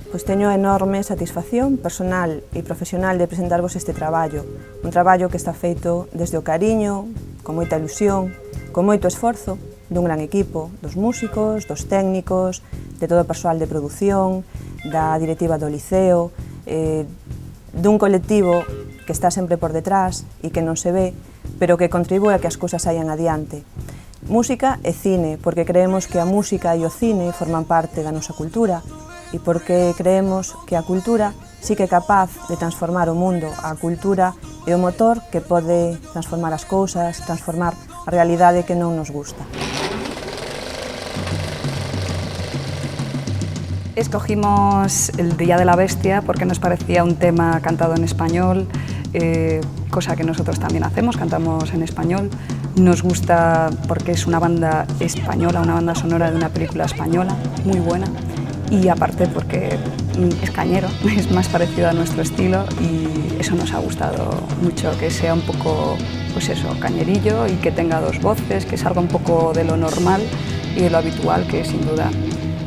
Pois teño a enorme satisfacción personal e profesional de presentarvos este traballo. Un traballo que está feito desde o cariño, con moita ilusión, con moito esforzo, dun gran equipo, dos músicos, dos técnicos, de todo o persoal de produción, da directiva do Liceo, dun colectivo que está sempre por detrás e que non se ve, pero que contribúe a que as cousas saian adiante. Música e cine, porque creemos que a música e o cine forman parte da nosa cultura, e porque creemos que a cultura sí que é capaz de transformar o mundo. A cultura é o motor que pode transformar as cousas, transformar a realidade que non nos gusta. Escogimos el Día de la Bestia porque nos parecía un tema cantado en español, cosa que nosotros también hacemos, cantamos en español. Nos gusta porque es una banda española, una banda sonora de una película española, muy buena. Y aparte porque es cañero, es más parecido a nuestro estilo y eso nos ha gustado mucho, que sea un poco, pues eso, cañerillo y que tenga dos voces, que salga un poco de lo normal y de lo habitual, que sin duda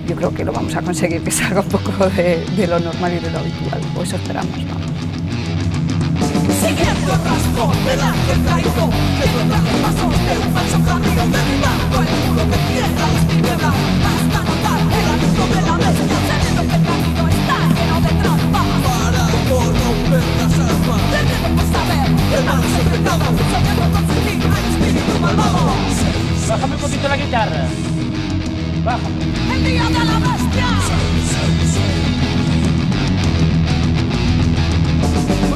yo creo que lo vamos a conseguir, que salga un poco de lo normal y de lo habitual, o eso esperamos, ¿no? Siguiendo el rastro del ángel traidor, que tras los pasos de un falso camino, derribando el muro que cierra las tinieblas, hasta notar el abismo de la bestia, sabiendo que el camino está lleno de trampas. Para por romper las armas, debemos saber que el mal es el pecado, sabiendo conseguir al espíritu malvado. Bájame un poquito la guitarra. Bájame. El día de la bestia.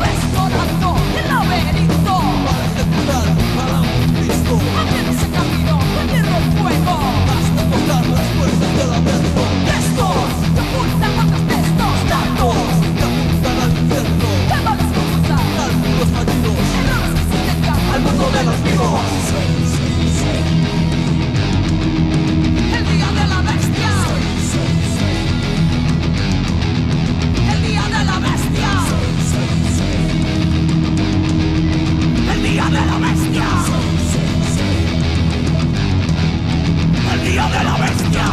Explorando el laberinto para ejecutar para un Cristo. Abriendo ese camino, prendiendo el fuego hasta tocar las puertas del lamento. Textos que ocultan otros textos, datos que apuntan al infierno. Cámaras confusas, cálculos fallidos, errores que se intentan al mundo de los vivos. El día de la bestia. El día de la bestia. El día de la bestia. El día de la bestia.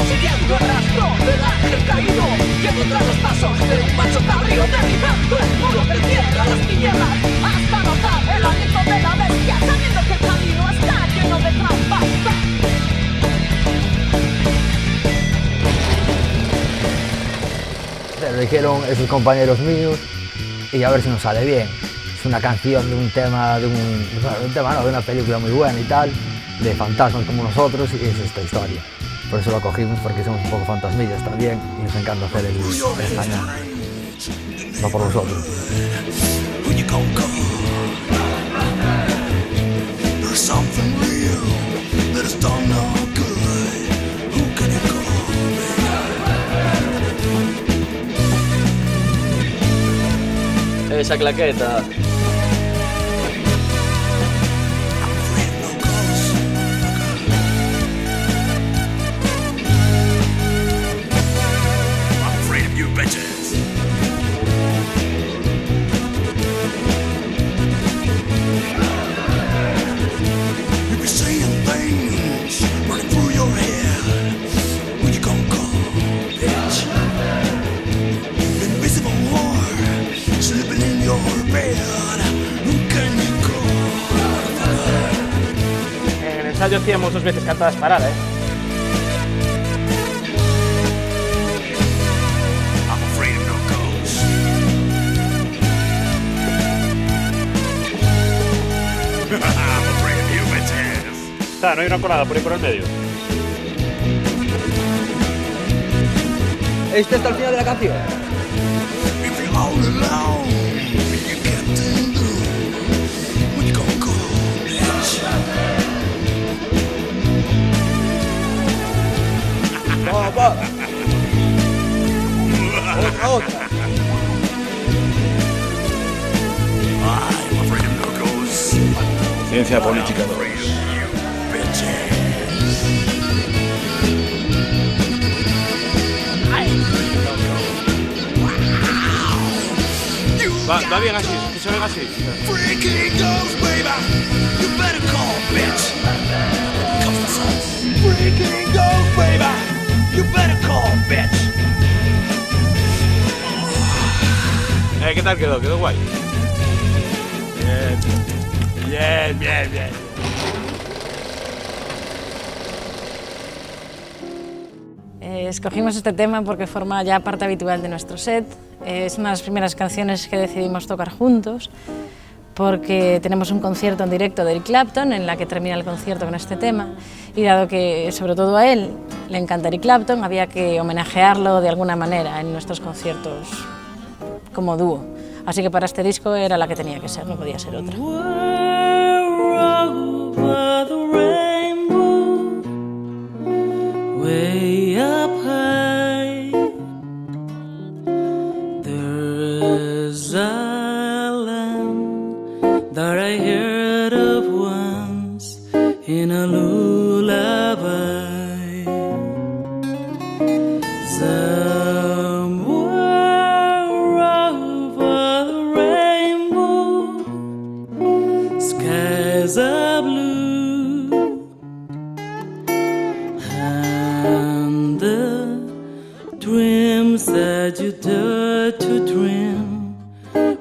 Siguiendo el rastro del ángel caído, llevo tras los pasos de un macho cabrío, derribando el muro que cierra las tinieblas, hasta notar el aliento de la bestia, sabiendo que el camino está lleno de trampas. Lo dijeron esos compañeros míos y a ver si nos sale bien. Es una canción de un tema, de una película muy buena y tal, de fantasmas como nosotros, y es esta historia. Por eso lo cogimos, porque somos un poco fantasmillas también y nos encanta hacer el español. No por vosotros. Esa claqueta. En el ensayo hacíamos 2 veces cantadas paradas, Está, no hay una colada por ahí por el medio. ¿Este está al final de la canción? ¡Vamos! ¡Otra! I'm afraid of no ghosts. Ciencia Política 2. Va bien así, que se ven así. Freaking ghost, baby. You better call, bitch. Freaking ghost, baby. You better call, bitch. ¿Qué tal quedó? ¿Quedó guay? Bien. Escogimos este tema porque forma ya parte habitual de nuestro set. Es una de las primeras canciones que decidimos tocar juntos porque tenemos un concierto en directo de Eric Clapton en la que termina el concierto con este tema y dado que sobre todo a él le encanta Eric Clapton, había que homenajearlo de alguna manera en nuestros conciertos como dúo. Así que para este disco era la que tenía que ser, no podía ser otra. Way up high, there's a land that I heard of once in a lullaby. Somewhere over the rainbow, skies are blue. Dreams that you dare to dream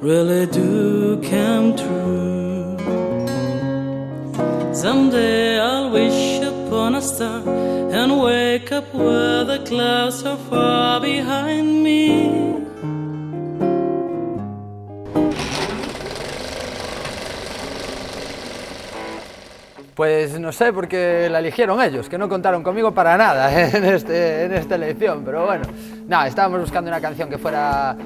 really do come true. Someday I'll wish upon a star and wake up where the clouds are far behind me. Pues no sé, porque la eligieron ellos, que no contaron conmigo para nada en esta elección, pero bueno, nada, estábamos buscando una canción que fuera,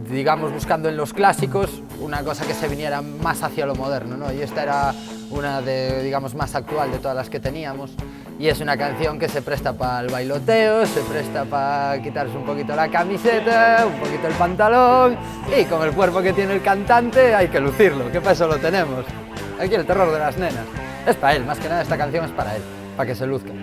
digamos, buscando en los clásicos, una cosa que se viniera más hacia lo moderno, ¿no? Y esta era una de, digamos, más actual de todas las que teníamos, y es una canción que se presta para el bailoteo, se presta para quitarse un poquito la camiseta, un poquito el pantalón, y con el cuerpo que tiene el cantante hay que lucirlo, que para eso lo tenemos. Aquí el terror de las nenas. Es para él, más que nada esta canción es para él, para que se luzca.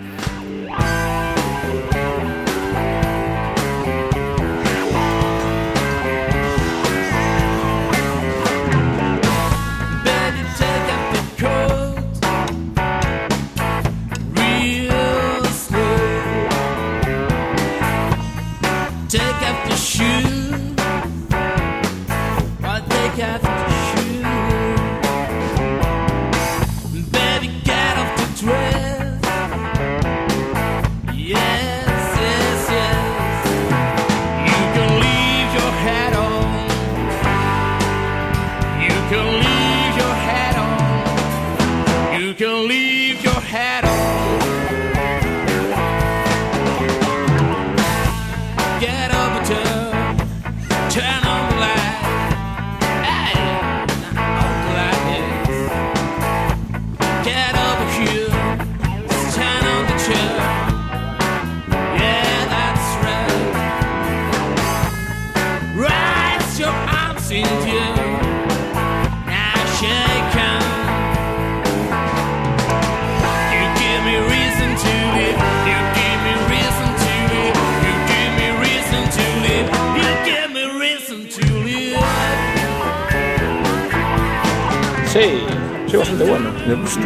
Sí, soy bastante bueno, me gusta.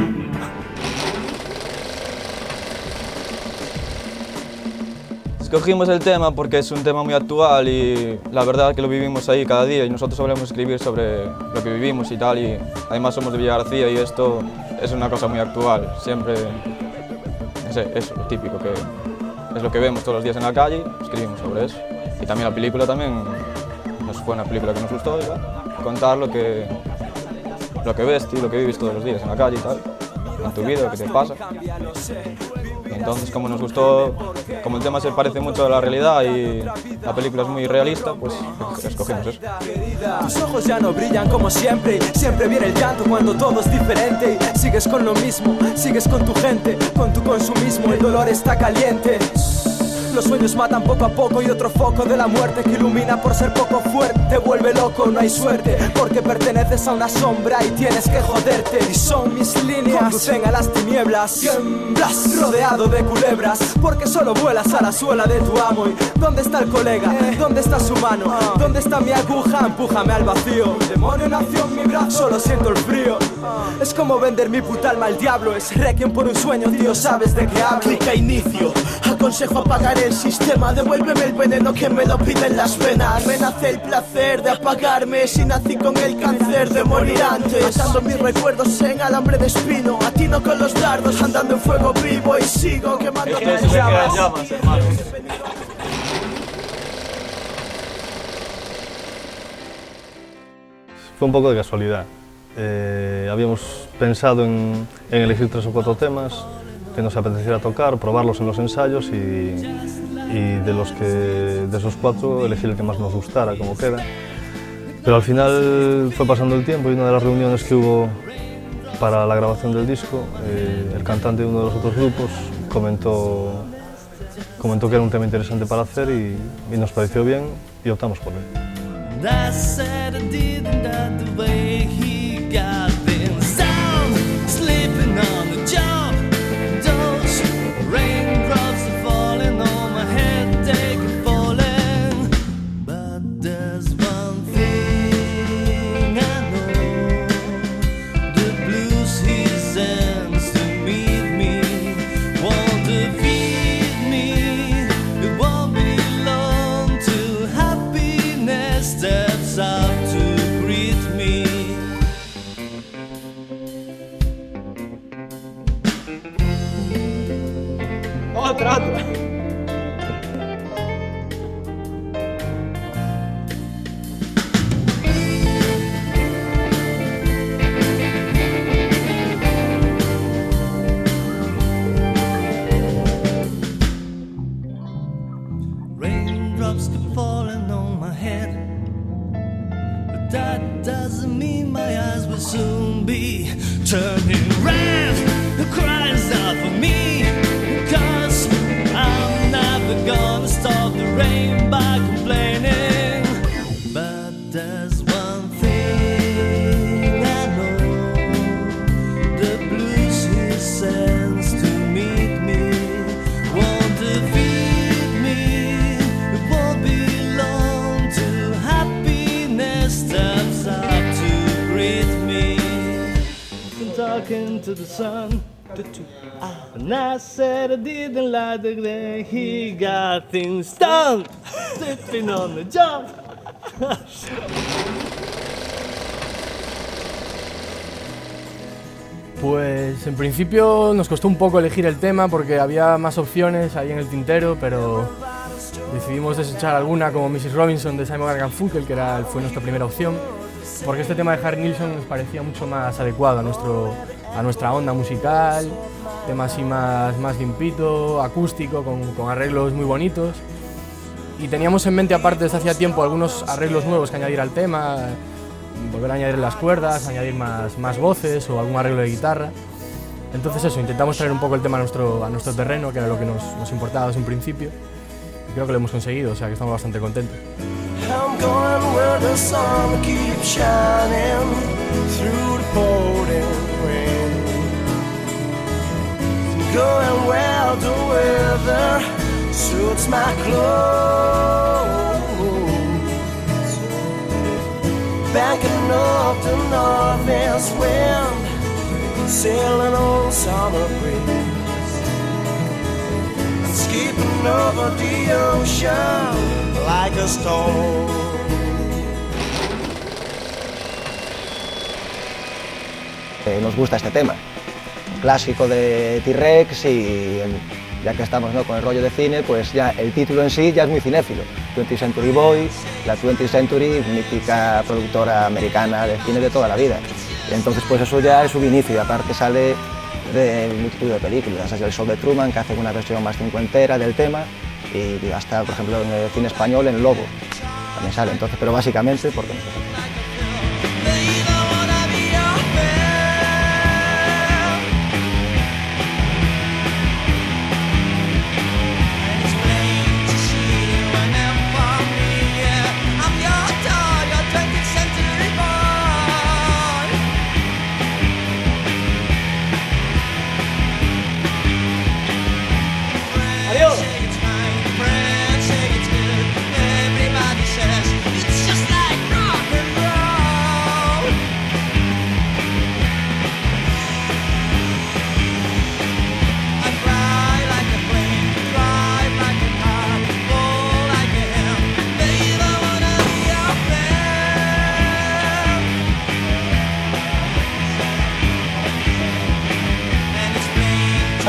Escogimos el tema porque es un tema muy actual y la verdad que lo vivimos ahí cada día y nosotros solemos escribir sobre lo que vivimos y tal, y además somos de Villagarcía y esto es una cosa muy actual, siempre es lo típico, que es lo que vemos todos los días en la calle, escribimos sobre eso. Y también la película también fue una película que nos gustó, contar lo que ves y lo que vives todos los días en la calle y tal, en tu vida, lo que te pasa. Y entonces, como nos gustó, como el tema se parece mucho a la realidad y la película es muy realista, pues escogimos eso. Tus ojos ya no brillan como siempre, siempre viene el llanto cuando todo es diferente. Sigues con lo mismo, sigues con tu gente, con tu consumismo, el dolor está caliente. Los sueños matan poco a poco y otro foco de la muerte que ilumina por ser poco fuerte. Te vuelve loco, no hay suerte, porque perteneces a una sombra y tienes que joderte. Y son mis líneas, conducen a las tinieblas. Tiemblas, rodeado de culebras, porque solo vuelas a la suela de tu amo. ¿Y dónde está el colega? ¿Dónde está su mano? ¿Dónde está mi aguja? Empújame al vacío. Un demonio nació en mi brazo, solo siento el frío. Es como vender mi puta alma al diablo. Es requiem por un sueño, tío, sabes de qué hablo. Clica inicio, aconsejo apagar el sistema. Devuélveme el veneno que me lo piden las venas. Me nace el placer de apagarme. Si nací con el cáncer de morir antes. Atando mis recuerdos en alambre de espino. Atino con los dardos, andando en fuego vivo. Y sigo quemando las llamas, hermano. Fue un poco de casualidad. Habíamos pensado en elegir 3 o 4 temas que nos apeteciera tocar, probarlos en los ensayos y de esos 4 elegir el que más nos gustara, como queda. Pero al final fue pasando el tiempo y una de las reuniones que hubo para la grabación del disco, el cantante de uno de los otros grupos comentó que era un tema interesante para hacer y nos pareció bien y optamos por él. I said I didn't like the way he got things down, sleeping on the job. Those raindrops are falling on my head, they keep falling. But there's one thing I know, the blues he sends to meet me won't defeat me. It won't be long till happiness steps up to greet me. Otra. Raindrops keep falling on my head, but that doesn't mean my eyes will soon be turning red. The cries out for me, 'cause I'm never gonna stop the rain by complaining. But there's one thing I know, the blues he sends to meet me won't defeat me. It won't be long till happiness steps up to greet me. I'm talking to the sun, and I said I didn't like the way he got things done, sleeping on the job. Pues en principio nos costó un poco elegir el tema porque había más opciones ahí en el tintero, pero decidimos desechar alguna como Mrs. Robinson de Simon & Garfunkel, que fue nuestra primera opción, porque este tema de Harry Nilsson nos parecía mucho más adecuado a nuestra onda musical, tema así más limpito, acústico, con arreglos muy bonitos. Y teníamos en mente, aparte desde hacía tiempo, algunos arreglos nuevos que añadir al tema, volver a añadir las cuerdas, añadir más voces o algún arreglo de guitarra. Entonces eso, intentamos traer un poco el tema a nuestro terreno, que era lo que nos importaba desde un principio. Y creo que lo hemos conseguido, o sea que estamos bastante contentos. I'm going where the sun keeps shining through the pouring rain. Going where the weather suits my clothes. Backing up the northeast wind, sailing on summer breeze, and skipping over the ocean like a stone. Nos gusta este tema, clásico de T-Rex, y ya que estamos, ¿no?, con el rollo de cine, pues ya el título en sí ya es muy cinéfilo. 20th Century Boys, la 20th Century, mítica productora americana de cine de toda la vida. Y entonces pues eso ya es un inicio, y aparte sale de multitud de películas, desde El Show de Truman, que hace una versión más cincuentera del tema, y hasta, por ejemplo, en el cine español, en Lobo, también sale. Entonces, pero básicamente porque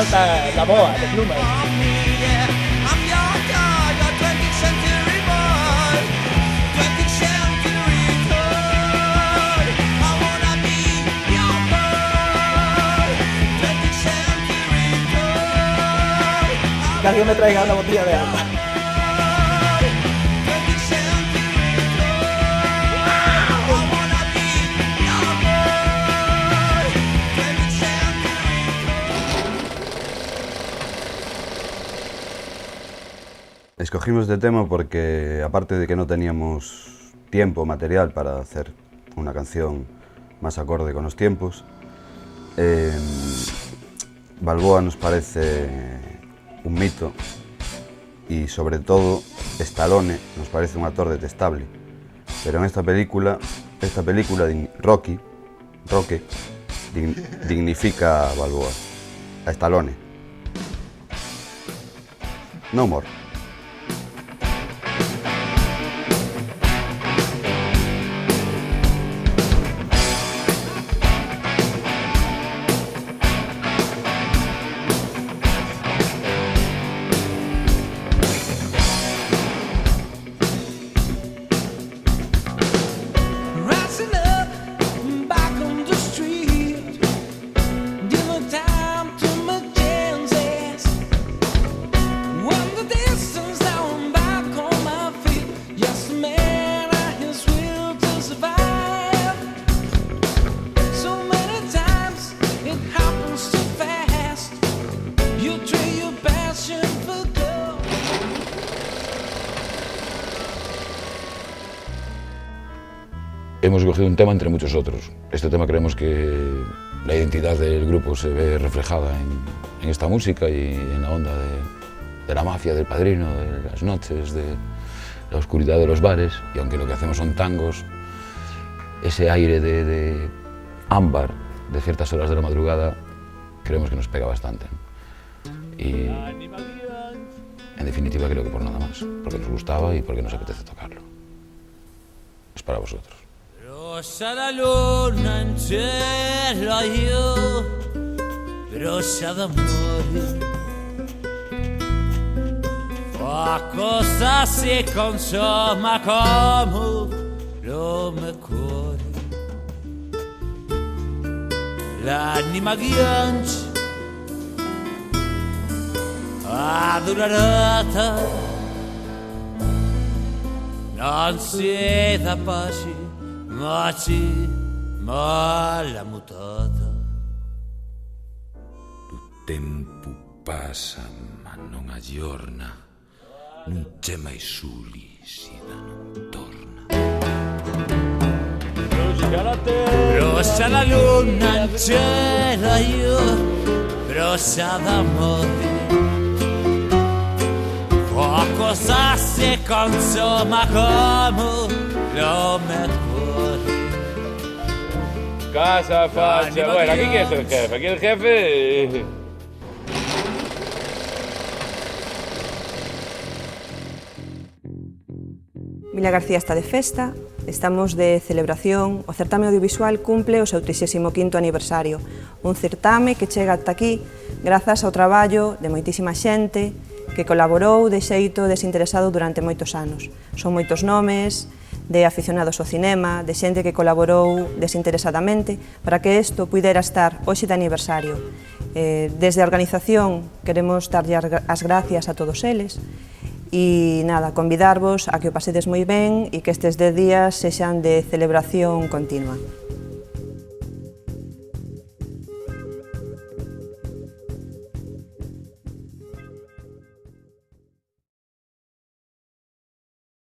salta la boa de plumas. Que alguien me traiga una botella de agua. Escogimos este tema porque, aparte de que no teníamos tiempo material para hacer una canción más acorde con los tiempos, Balboa nos parece un mito y, sobre todo, Stallone nos parece un actor detestable. Pero en esta película Rocky dignifica a Balboa, a Stallone. No more. Hemos escogido un tema entre muchos otros. Este tema creemos que la identidad del grupo se ve reflejada en esta música y en la onda de la mafia, del Padrino, de las noches, de la oscuridad de los bares. Y aunque lo que hacemos son tangos, ese aire de ámbar de ciertas horas de la madrugada creemos que nos pega bastante. Y en definitiva creo que por nada más, porque nos gustaba y porque nos apetece tocarlo. Es para vosotros. Rosa la luna in cielo io, rosa d'amore. Qualcosa si consuma come l'uomo cuore. L'anima ghiancia adorata, non si è da pace. Maci, mala mutata. O tempo pasa, ma non aggiorna. Non c'è mai soli, sida non torna. Rossa la luna in cielo io, rossa d'amore. Qualcosa si consuma come l'uomo. Casa, facha. Bueno, aquí quién es el jefe. Aquí el jefe. Vila García está de festa, estamos de celebración, o certame audiovisual cumple o seu 35º aniversario, un certame que chega ata aquí grazas ao traballo de moitísima xente que colaborou de xeito desinteresado durante moitos anos. Son moitos nomes de aficionados ao cinema, de xente que colaborou desinteresadamente para que isto pudera estar hoxe de aniversario. Desde a organización queremos darlle as gracias a todos eles e nada, convidarvos a que o pasedes moi ben e que estes 10 días sexan de celebración continua.